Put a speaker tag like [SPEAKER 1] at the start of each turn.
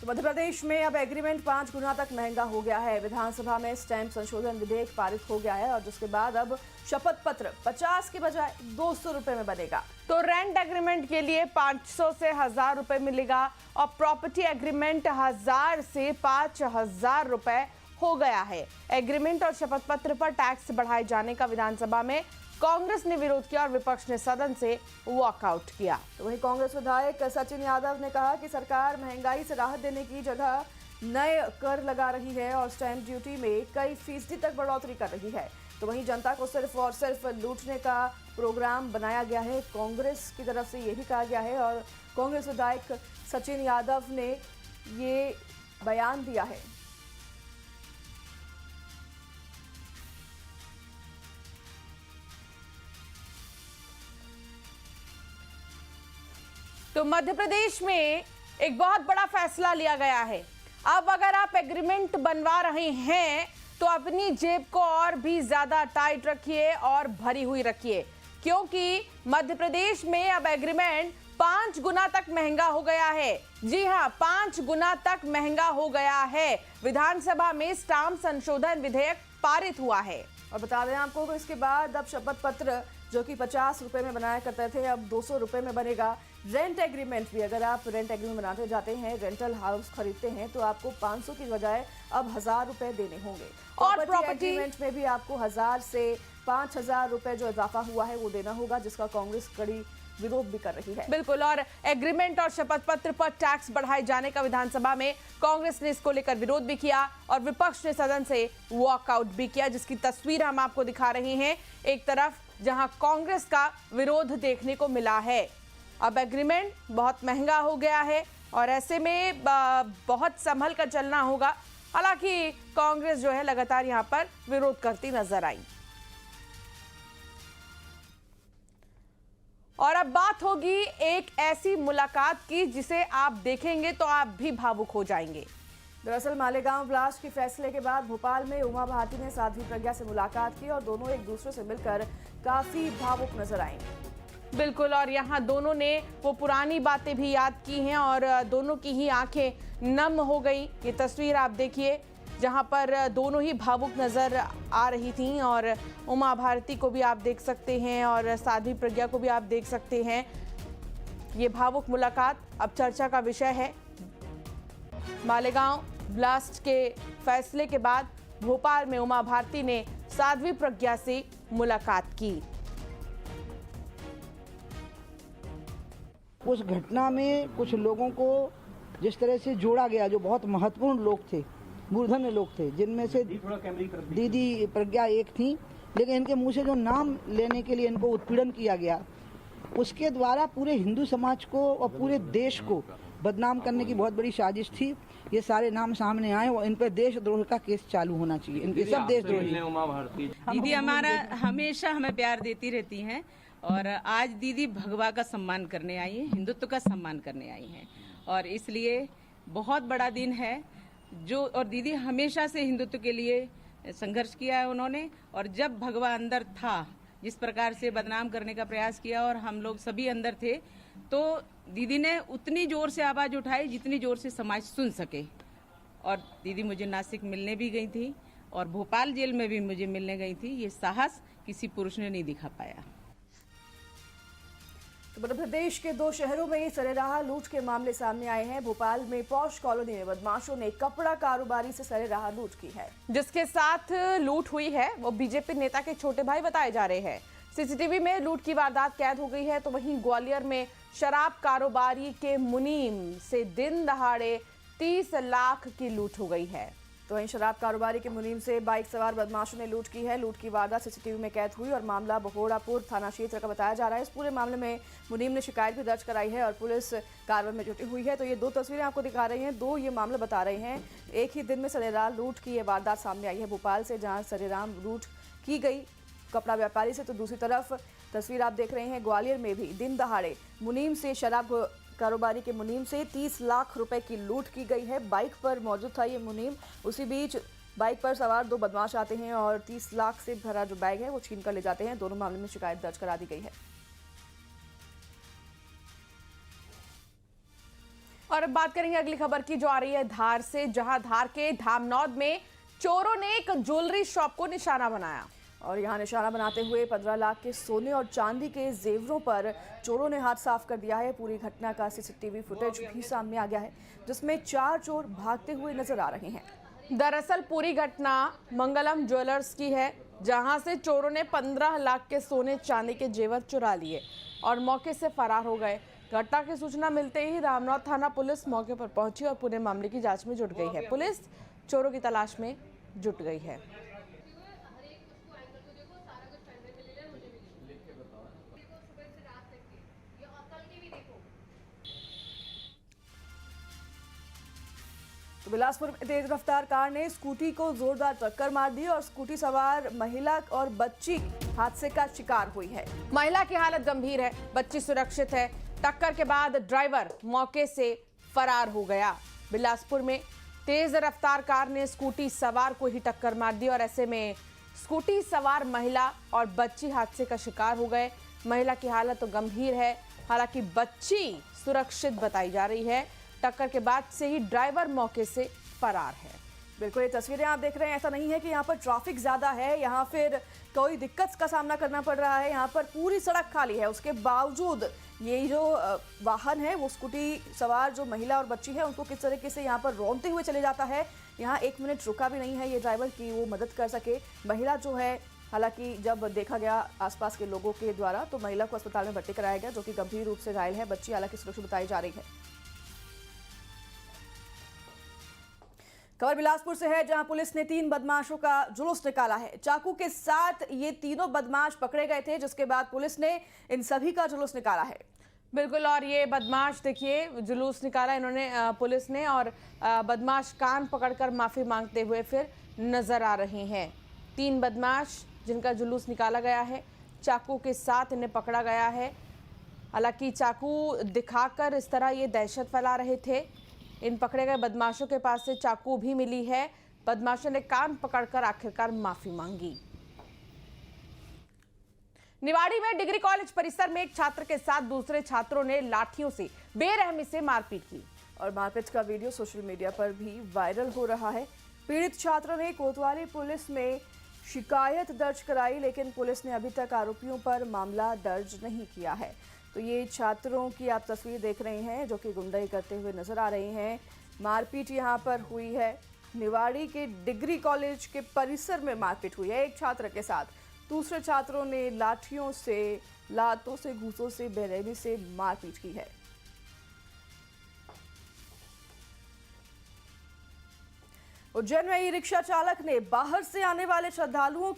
[SPEAKER 1] तो मध्य प्रदेश में अब एग्रीमेंट 5 गुना तक महंगा हो गया है। विधानसभा में स्टैंप संशोधन विधेयक पारित हो गया है और जिसके बाद अब शपथ पत्र 50 के बजाय 200 रुपए में बनेगा।
[SPEAKER 2] तो रेंट एग्रीमेंट के लिए 500 से 1000 रुपए मिलेगा और प्रॉपर्टी एग्रीमेंट 1000 से 5000 रुपए हो गया है। एग्रीमेंट और शपथ पत्र पर टैक्स बढ़ाए जाने का विधानसभा में कांग्रेस ने विरोध किया और विपक्ष ने सदन से वॉकआउट किया।
[SPEAKER 1] तो वहीं कांग्रेस विधायक सचिन यादव ने कहा कि सरकार महंगाई से राहत देने की जगह नए कर लगा रही है और स्टैंप ड्यूटी में कई फीसदी तक बढ़ोतरी कर रही है। तो वहीं जनता को सिर्फ और सिर्फ लूटने का प्रोग्राम बनाया गया है, कांग्रेस की तरफ से यही कहा गया है और कांग्रेस विधायक सचिन यादव ने ये बयान दिया है।
[SPEAKER 2] तो मध्य प्रदेश में एक बहुत बड़ा फैसला लिया गया है। अब अगर आप एग्रीमेंट बनवा रहे हैं तो अपनी जेब को और भी ज्यादा टाइट रखिए और भरी हुई रखिए, क्योंकि मध्य प्रदेश में अब एग्रीमेंट 5 गुना तक महंगा हो गया है। जी हां, 5 गुना तक महंगा हो गया है। विधानसभा में स्टाम्प संशोधन विधेयक पारित हुआ है।
[SPEAKER 1] और बता दें आपको कि इसके बाद अब शपथ पत्र जो कि 50 रुपए में बनाया करते थे अब 200 रुपए में बनेगा। रेंट एग्रीमेंट भी, अगर आप रेंट एग्रीमेंट बनाते जाते हैं, रेंटल हाउस खरीदते हैं तो आपको 500 की बजाय अब 1000 रुपए देने होंगे। और प्रॉपर्टी एग्रीमेंट में भी आपको 1000 से 5000 रुपए जो इजाफा हुआ है वो देना होगा, जिसका कांग्रेस कड़ी विरोध भी कर रही है।
[SPEAKER 2] बिल्कुल, और एग्रीमेंट और शपथ पत्र पर टैक्स बढ़ाए जाने का विधानसभा में कांग्रेस ने इसको लेकर विरोध भी किया और विपक्ष ने सदन से वॉकआउट भी किया, जिसकी तस्वीर हम आपको दिखा रहे हैं। एक तरफ जहां कांग्रेस का विरोध देखने को मिला है। अब एग्रीमेंट बहुत महंगा हो गया है और ऐसे में बहुत संभल कर चलना होगा। हालांकि कांग्रेस जो है लगातार यहां पर विरोध करती नजर आई। और अब बात होगी एक ऐसी मुलाकात की जिसे आप देखेंगे तो आप भी भावुक हो जाएंगे।
[SPEAKER 1] दरअसल मालेगांव ब्लास्ट के फैसले के बाद भोपाल में उमा भारती ने साध्वी प्रज्ञा से मुलाकात की और दोनों एक दूसरे से मिलकर काफी भावुक नजर आए।
[SPEAKER 2] बिल्कुल, और यहाँ दोनों ने वो पुरानी बातें भी याद की हैं और दोनों की ही आंखें नम हो गई। ये तस्वीर आप देखिए जहाँ पर दोनों ही भावुक नजर आ रही थीं और उमा भारती को भी आप देख सकते हैं और साध्वी प्रज्ञा को भी आप देख सकते हैं। ये भावुक मुलाकात अब चर्चा का विषय है। मालेगांव ब्लास्ट के फैसले के बाद भोपाल में उमा भारती ने साध्वी प्रज्ञा से मुलाकात की।
[SPEAKER 3] उस घटना में कुछ लोगों को जिस तरह से जोड़ा गया, जो बहुत महत्वपूर्ण लोग थे, मूर्धन्य लोग थे, जिनमें से दीदी प्रज्ञा एक थी, लेकिन इनके मुंह से जो नाम लेने के लिए इनको उत्पीड़न किया गया, उसके द्वारा पूरे हिंदू समाज को और पूरे देश को बदनाम करने की बहुत बड़ी साजिश थी। ये सारे नाम सामने आए और इन पर देशद्रोह का केस चालू होना चाहिए। इनके सब देशद्रोही।
[SPEAKER 4] दीदी हमारा हमेशा हमें प्यार देती रहती हैं और आज दीदी भगवा का सम्मान करने आई है, हिंदुत्व का सम्मान करने आई हैं और इसलिए बहुत बड़ा दिन है जो, और दीदी हमेशा से हिंदुत्व के लिए संघर्ष किया है उन्होंने। और जब भगवा अंदर था, जिस प्रकार से बदनाम करने का प्रयास किया और हम लोग सभी अंदर थे, तो दीदी ने उतनी जोर से आवाज उठाई जितनी जोर से समाज सुन सके। और दीदी मुझे नासिक मिलने भी गई थी और भोपाल जेल में भी मुझे मिलने गई थी। ये साहस किसी पुरुष ने नहीं दिखा पाया।
[SPEAKER 1] तो मध्य प्रदेश के 2 शहरों में सरेराह लूट के मामले सामने आए हैं। भोपाल में पॉश कॉलोनी में बदमाशों ने कपड़ा कारोबारी से सरेराह लूट की है।
[SPEAKER 2] जिसके साथ लूट हुई है वो बीजेपी नेता के छोटे भाई बताए जा रहे हैं। सीसीटीवी में लूट की वारदात कैद हो गई है। तो वहीं ग्वालियर में शराब कारोबारी के मुनीम से दिन दहाड़े 30 लाख की लूट हो गई है।
[SPEAKER 1] तो वहीं शराब कारोबारी के मुनीम से बाइक सवार बदमाशों ने लूट की है। लूट की वारदात सीसीटीवी में कैद हुई और मामला बहोड़ापुर थाना क्षेत्र का बताया जा रहा है। इस पूरे मामले में मुनीम ने शिकायत भी दर्ज कराई है और पुलिस कार्रवाई में जुटी हुई है। तो ये 2 तस्वीरें आपको दिखा रही हैं, 2 ये मामले बता रहे हैं। एक ही दिन में सरेराह लूट की ये वारदात सामने आई है भोपाल से, जहाँ सरेराह लूट की गई कपड़ा व्यापारी से। तो दूसरी तरफ तस्वीर आप देख रहे हैं ग्वालियर में भी दिन दहाड़े मुनीम से, शराब कारोबारी के मुनीम से 30 लाख रुपए की लूट की गई है। बाइक पर मौजूद था ये मुनीम। उसी बीच बाइक पर सवार 2 बदमाश आते हैं और 30 लाख से भरा जो बैग है वो छीन कर ले जाते हैं। दोनों मामले में शिकायत दर्ज करा दी गई है।
[SPEAKER 2] और अब बात करेंगे अगली खबर की, जो आ रही है धार से, जहां धार के धामनौद में चोरों ने एक ज्वेलरी शॉप को निशाना बनाया
[SPEAKER 1] और यहां निशाना बनाते हुए 15 लाख के सोने और चांदी के जेवरों पर चोरों ने हाथ साफ कर दिया है। पूरी घटना का सीसीटीवी फुटेज भी सामने आ गया है, जिसमें 4 चोर भागते हुए नजर आ रहे हैं।
[SPEAKER 2] दरअसल पूरी घटना मंगलम ज्वेलर्स की है, जहां से चोरों ने 15 लाख के सोने चांदी के जेवर चुरा लिए और मौके से फरार हो गए। घटना की सूचना मिलते ही धामनौद थाना पुलिस मौके पर पहुंची और पूरे मामले की जांच में जुट गई है। पुलिस चोरों की तलाश में जुट गई है।
[SPEAKER 1] तो बिलासपुर में तेज रफ्तार कार ने स्कूटी को जोरदार टक्कर मार दी और स्कूटी सवार महिला और बच्ची हादसे का शिकार हुई है।
[SPEAKER 2] महिला की हालत गंभीर है, बच्ची सुरक्षित है। टक्कर के बाद ड्राइवर मौके से फरार हो गया। बिलासपुर में तेज रफ्तार कार ने स्कूटी सवार को ही टक्कर मार दी और ऐसे में स्कूटी सवार महिला और बच्ची हादसे का शिकार हो गए। महिला की हालत तो गंभीर है, हालांकि बच्ची सुरक्षित बताई जा रही है। टक्कर के बाद से ही ड्राइवर मौके से फरार है।
[SPEAKER 1] बिल्कुल, ये तस्वीरें आप देख रहे हैं, ऐसा नहीं है कि यहाँ पर ट्रैफिक ज़्यादा है, यहाँ फिर कोई दिक्कत का सामना करना पड़ रहा है। यहाँ पर पूरी सड़क खाली है, उसके बावजूद ये जो वाहन है वो स्कूटी सवार जो महिला और बच्ची है उनको किस तरीके से यहाँ पर रौंदते हुए चले जाता है। यहाँ 1 मिनट रुका भी नहीं है ये ड्राइवर की वो मदद कर सके। महिला जो है, हालांकि जब देखा गया आसपास के लोगों के द्वारा तो महिला को अस्पताल में भर्ती कराया गया, जो कि गंभीर रूप से घायल है। बच्ची हालांकि सुरक्षित बताई जा रही है। खबर बिलासपुर से है, जहां पुलिस ने 3 बदमाशों का जुलूस निकाला है। चाकू के साथ ये तीनों बदमाश पकड़े गए थे, जिसके बाद पुलिस ने इन सभी का जुलूस निकाला है।
[SPEAKER 2] बिल्कुल, और ये बदमाश देखिए जुलूस निकाला इन्होंने पुलिस ने, और बदमाश कान पकड़कर माफी मांगते हुए फिर नजर आ रहे हैं। 3 बदमाश जिनका जुलूस निकाला गया है, चाकू के साथ इन्हें पकड़ा गया है। हालांकि चाकू दिखाकर इस तरह ये दहशत फैला रहे थे। इन पकड़े गए बदमाशों के पास से चाकू भी मिली है। बदमाशों ने कान पकड़कर आखिरकार माफी मांगी। निवाड़ी में डिग्री कॉलेज परिसर में एक छात्र के साथ दूसरे छात्रों ने लाठियों से बेरहमी से मारपीट की
[SPEAKER 1] और मारपीट का वीडियो सोशल मीडिया पर भी वायरल हो रहा है। पीड़ित छात्र ने कोतवाली पुलिस में शिकायत दर्ज कराई, लेकिन पुलिस ने अभी तक आरोपियों पर मामला दर्ज नहीं किया है। तो ये छात्रों की आप तस्वीर देख रहे हैं जो कि गुंडाई करते हुए नजर आ रहे हैं। मारपीट यहाँ पर हुई है, निवाड़ी के डिग्री कॉलेज के परिसर में मारपीट हुई है एक छात्र के साथ। दूसरे छात्रों ने लाठियों से, लातों से, घूसों से, बेरहमी से मारपीट की है। उज्जैन में ई रिक्शा चालक ने बाहर से आने वाले श्रद्धालुओं